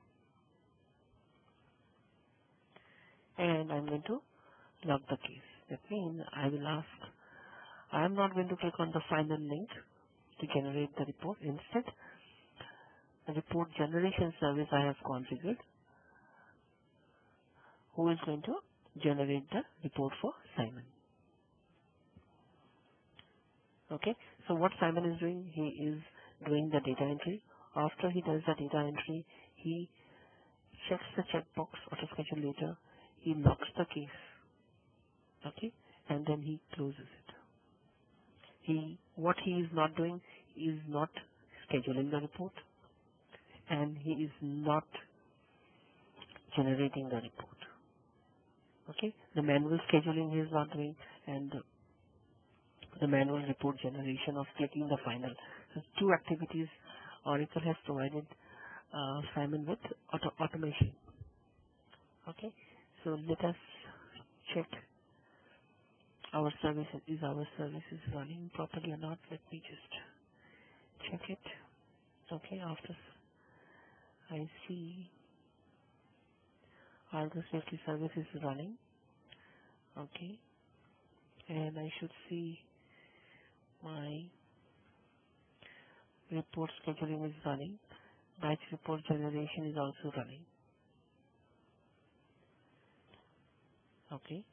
And I'm going to log the case. That means I will ask, I am not going to click on the final link to generate the report. Instead, the report generation service I have configured, who is going to generate the report for Simon. Okay, so what Simon is doing, he is doing the data entry. After he does the data entry, he checks the checkbox auto schedule later, he locks the case, okay, and then he closes it. What he is not doing is not scheduling the report, and he is not generating the report. Okay, the manual scheduling he is not doing, and the manual report generation of clicking the final. So two activities Oracle has provided Simon with automation. Okay, so let us check our services. Is our services running properly or not? Let me just check it. Okay, after I see Argo Safety Service is running. Okay, and I should see my report scheduling is running. Batch report generation is also running. Okay,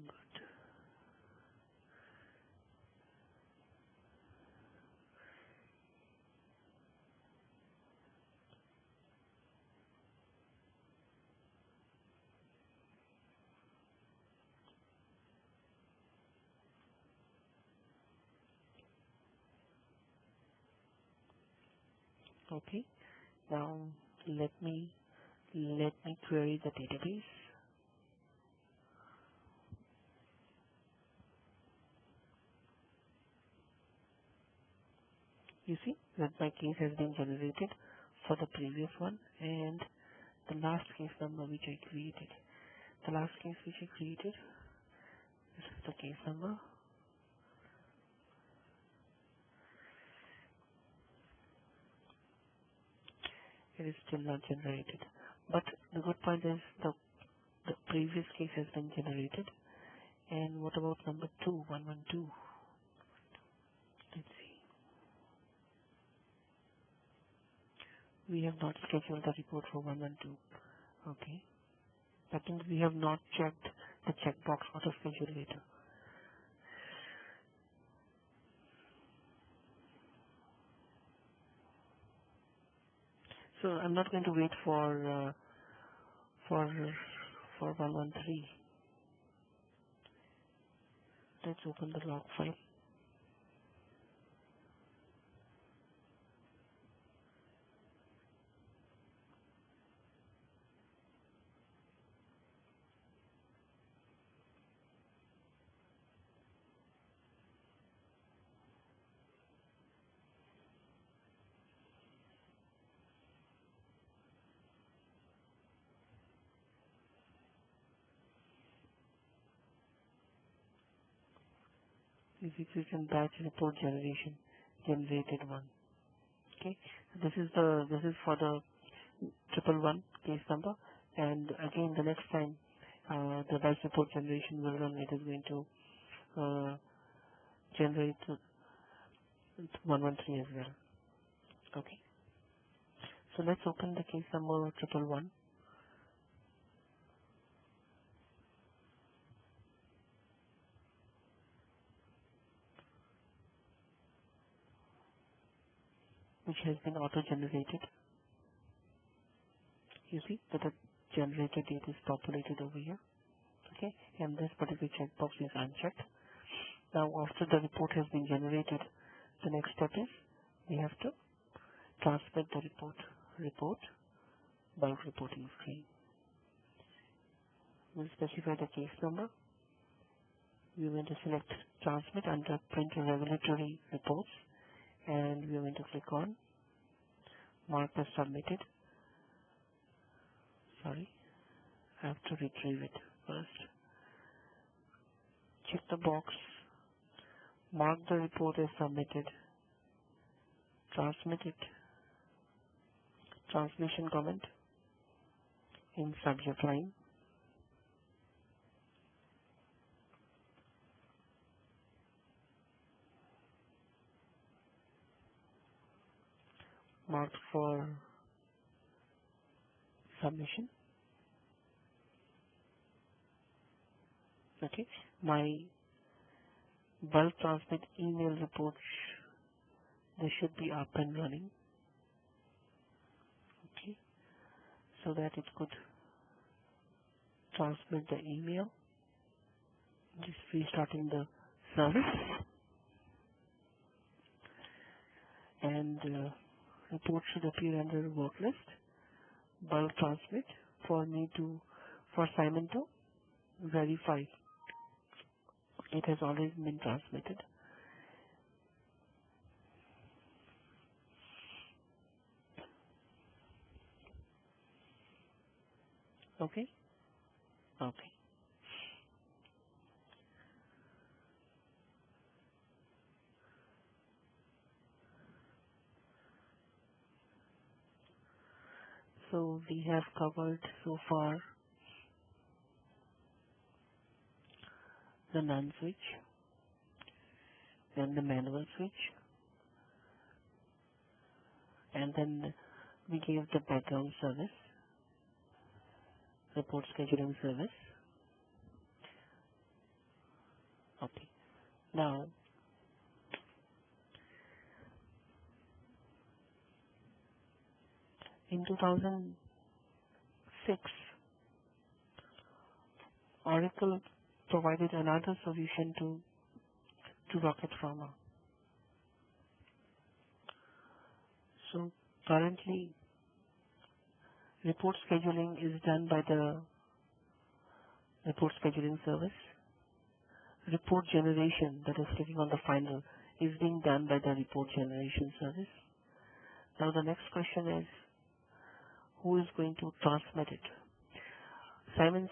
good. Okay, now let me query the database. You see that my case has been generated for the previous one and the last case number which I created. The last case which I created, this is the case number. It is still not generated. But the good point is the previous case has been generated. And what about number 2, 112? Let's see. We have not scheduled the report for 112. Okay. That means we have not checked the checkbox auto schedule later. So I'm not going to wait for 113. Let's open the log file. Execution batch report generation generated one. Okay, this is for the 111 case number, and again the next time the batch report generation will run, it is going to generate 113 as well. Okay, so let's open the case number 111, which has been auto generated. You see that the generated date is populated over here. Okay, and this particular checkbox is unchecked. Now after the report has been generated, the next step is we have to transmit the report bulk reporting screen. We'll specify the case number. We're going to select transmit under print regulatory reports, and we're going to click on mark as submitted. Sorry, I have to retrieve it first. Check the box, mark the report as submitted, transmit it, transmission comment in subject line, marked for submission. Okay, my bulk transmit email report, they should be up and running. Okay, so that it could transmit the email. Just restarting the service, and report should appear under work list. Bulk transmit for Simon to verify it has already been transmitted. Okay? Okay. So we have covered so far the NAND switch, then the manual switch, and then we gave the background service, report scheduling service. Okay. Now, in 2006, Oracle provided another solution to Rocket Pharma. So currently, report scheduling is done by the report scheduling service. Report generation, that is clicking on the final, is being done by the report generation service. Now the next question is, who is going to transmit it? Simon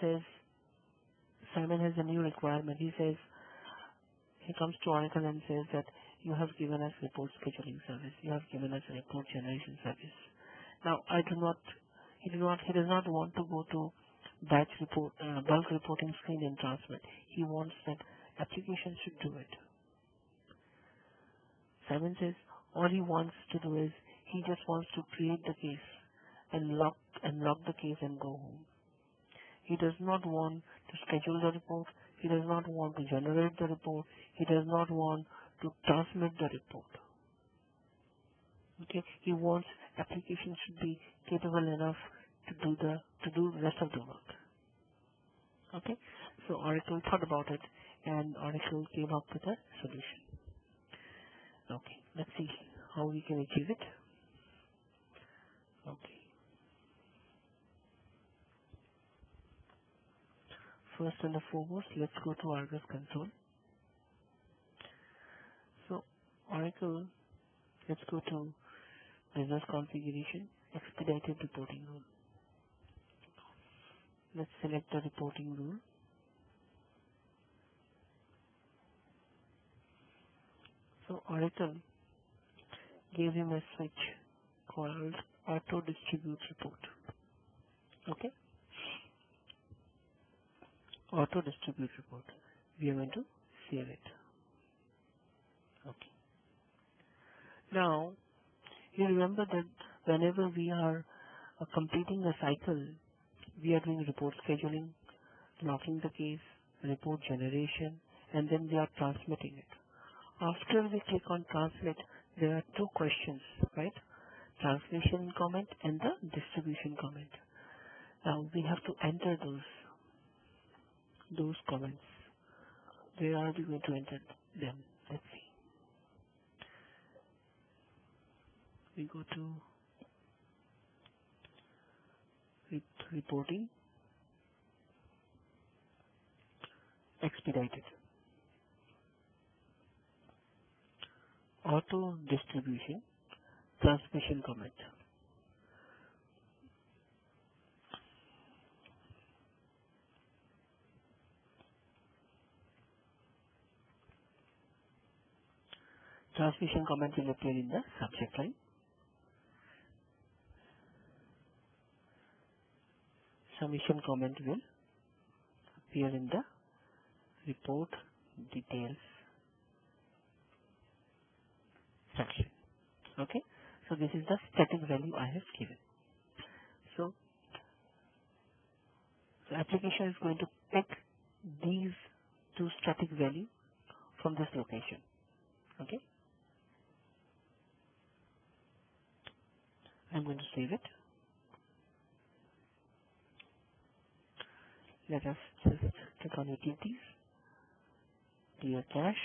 has a new requirement. He comes to Oracle and says that you have given us report scheduling service. You have given us a report generation service. Now he does not want to go to bulk reporting screen and transmit. He wants that application should do it. Simon says all he wants to do is he just wants to create the case and log the case and go home. He does not want to schedule the report. He does not want to generate the report. He does not want to transmit the report. Okay, he wants application should be capable enough to do the rest of the work. Okay, so Oracle thought about it and Oracle came up with a solution. Okay, let's see how we can achieve it. Okay, first and foremost, let's go to Argus console. So Oracle, let's go to business configuration, expedited reporting rule. Let's select the reporting rule. So Oracle gave him a switch called auto distribute report. Okay, auto distribute report. We are going to save it. Okay. Now you remember that whenever we are completing a cycle, we are doing report scheduling, locking the case, report generation, and then we are transmitting it. After we click on transmit, there are two questions, right? Transmission comment and the distribution comment. Now we have to enter those comments. Where are we going to enter them? Let's see. We go to reporting, expedited, auto distribution, transmission comment. Transmission comment will appear in the subject line. Submission comment will appear in the report details section. Okay, so this is the static value I have given. So the application is going to pick these two static values from this location. Okay, I'm going to save it. Let us just click on utilities, clear cache,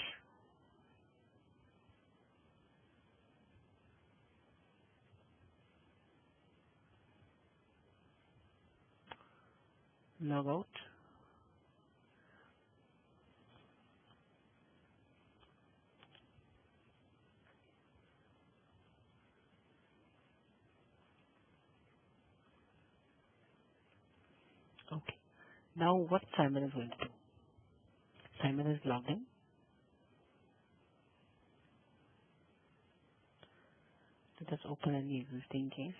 log out, Okay. Now what Simon is going to do? Simon is logged in. Let us open any existing case.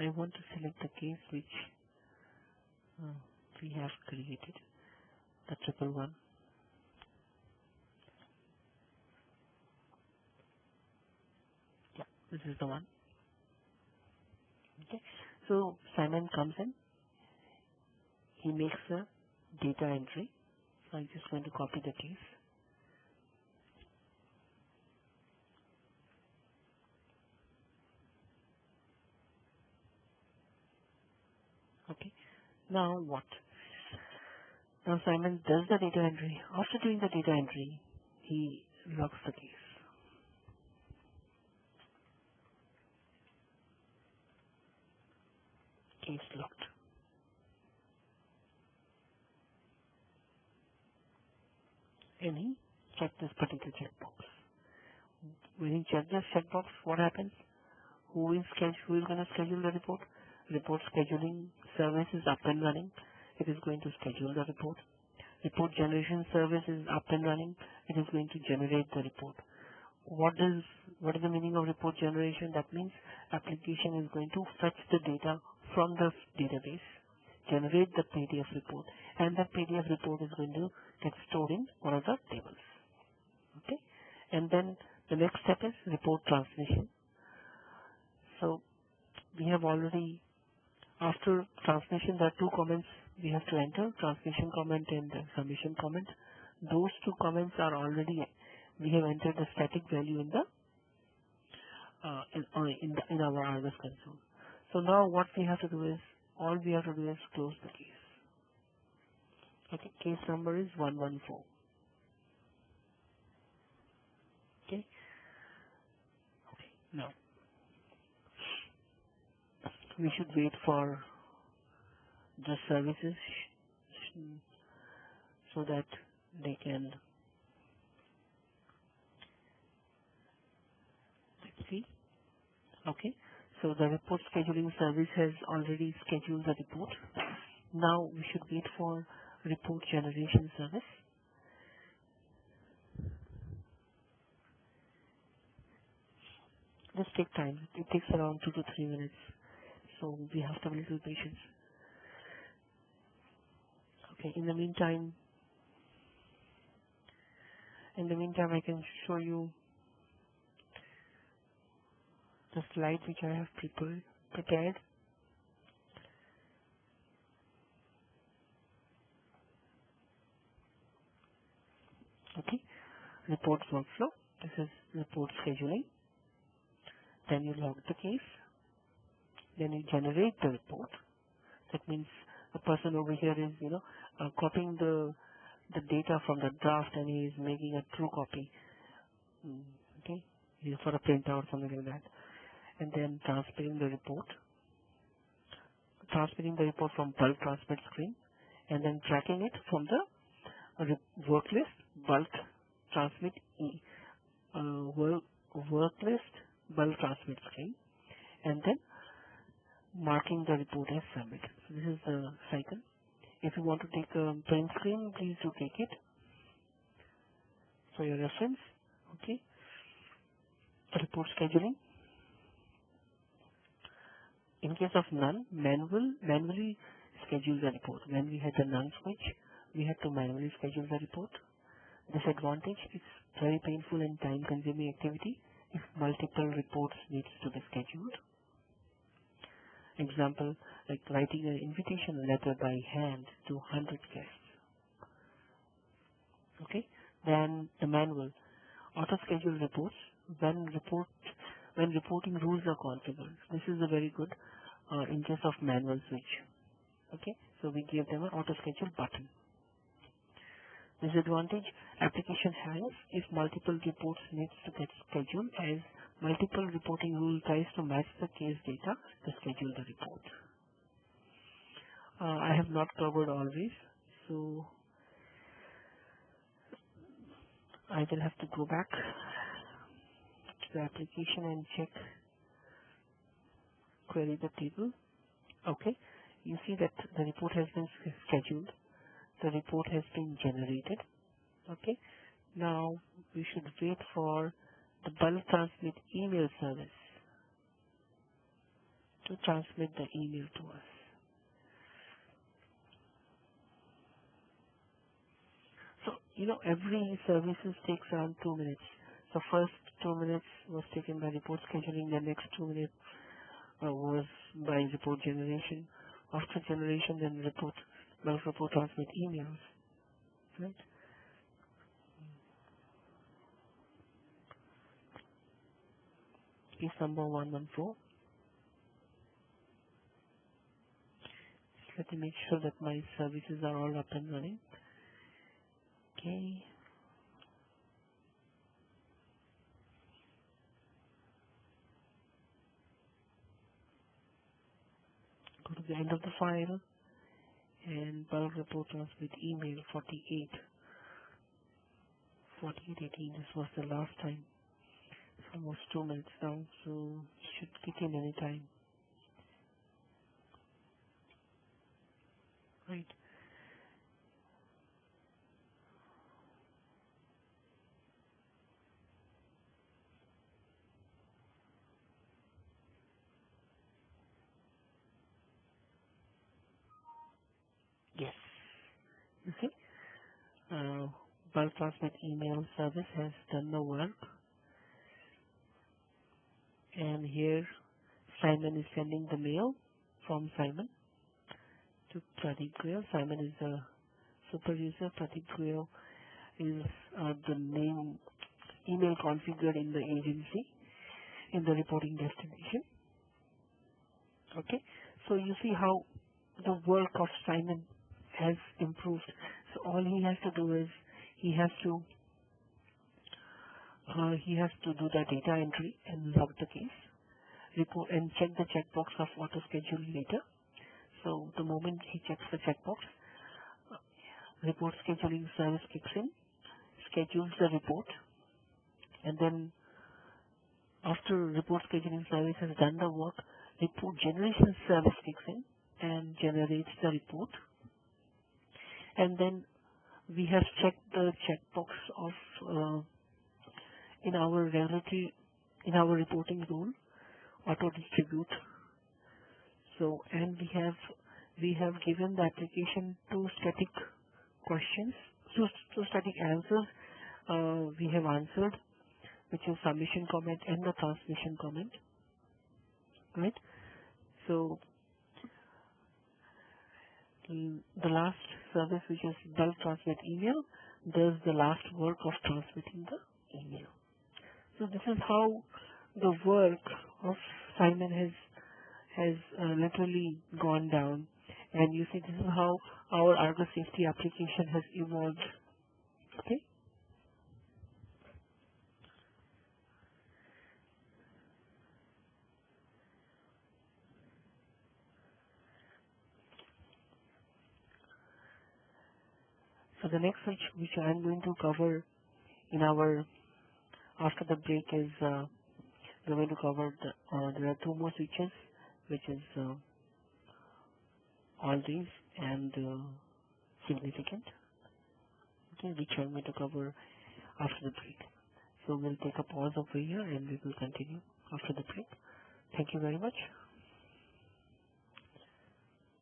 I want to select the case which uh, we have created, the triple one. Yeah, this is the one. Okay. So Simon comes in, he makes a data entry. So I'm just going to copy the case. Okay. Now what? Now Simon does the data entry. After doing the data entry, he logs the case. Case logged. And he checked this particular checkbox. When he checked this checkbox, what happens? Who is going to schedule the report? Report scheduling service is up and running. It is going to schedule the report. Report generation service is up and running. It is going to generate the report. What is the meaning of report generation? That means application is going to fetch the data from the database, generate the PDF report, and that PDF report is going to get stored in one of the tables. Okay, and then the next step is report transmission. So we have already, after transmission, there are two comments we have to enter: transmission comment and submission comment. Those two comments are already, we have entered the static value in the in our Argus console. So now what we have to do is, all we have to do is close the case. Okay, case number is 114. Okay, okay. Now we should wait for the services so that they can, let's see. Okay, so the report scheduling service has already scheduled the report. Now we should wait for report generation service. Just take time. It takes around 2 to 3 minutes. So we have to have a little patience. Okay, in the meantime, I can show you the slide which I have prepared. Okay, report workflow. This is report scheduling. Then you log the case. Then you generate the report. That means the person over here is, copying the data from the draft and he is making a true copy. Okay, he's for a printout or something like that. And then transmitting the report from bulk transmit screen, and then tracking it from the work list bulk transmit work list bulk transmit screen, and then marking the report as submit. So this is the cycle. If you want to take a print screen, please do take it for your reference. Okay. Report scheduling. In case of none, manually schedule the report. When we had the none switch, we had to manually schedule the report. Disadvantage, it's very painful and time consuming activity if multiple reports needs to be scheduled. Example, like writing an invitation letter by hand to 100 guests. Okay. Then the manual, auto schedule reports when reporting rules are configured. This is a very good in case of manual switch. Okay, so we give them an auto schedule button. Disadvantage, application hangs if multiple reports needs to get scheduled as multiple reporting rule tries to match the case data to schedule the report. I have not covered always, so I will have to go back to the application and check, query the table. Okay, you see that the report has been scheduled, the report has been generated. Okay, now we should wait for the bulk transmit email service to transmit the email to us. So, every services takes around 2 minutes. So first 2 minutes was taken by report scheduling, the next 2 minutes was by report generation. After generation, then bulk report transmit emails. Right? Case number 114. Let me make sure that my services are all up and running. Okay. Go to the end of the file and bulk report transmit email 4818. This was the last time. It's almost 2 minutes now, so it should kick in any time. Right. Yes. You see, bulk transmit email service has done the work, and here Simon is sending the mail from Simon to Pradeep Goyal. Simon is the super user. Pradeep Goyal is the name email configured in the agency in the reporting destination. Okay, so you see how the work of Simon has improved. So all he has to do is he has to do the data entry and log the case, report and check the checkbox of auto schedule later. So the moment he checks the checkbox, report scheduling service kicks in, schedules the report, and then after report scheduling service has done the work, report generation service kicks in and generates the report. And then we have checked the checkbox of in our reporting rule, auto distribute. So, and we have given the application two static questions, two static answers. We have answered, which is submission comment and the transmission comment, right? So the last service, which is bulk transmit email, does the last work of transmitting the email. So this is how the work of Simon has literally gone down, and you see this is how our Argus Safety application has evolved. Okay. So the next which I am going to cover in our after the break is we're going to cover there are two more switches, which is all these and significant. Okay, which I'm going to cover after the break. So we'll take a pause over here and we will continue after the break. Thank you very much.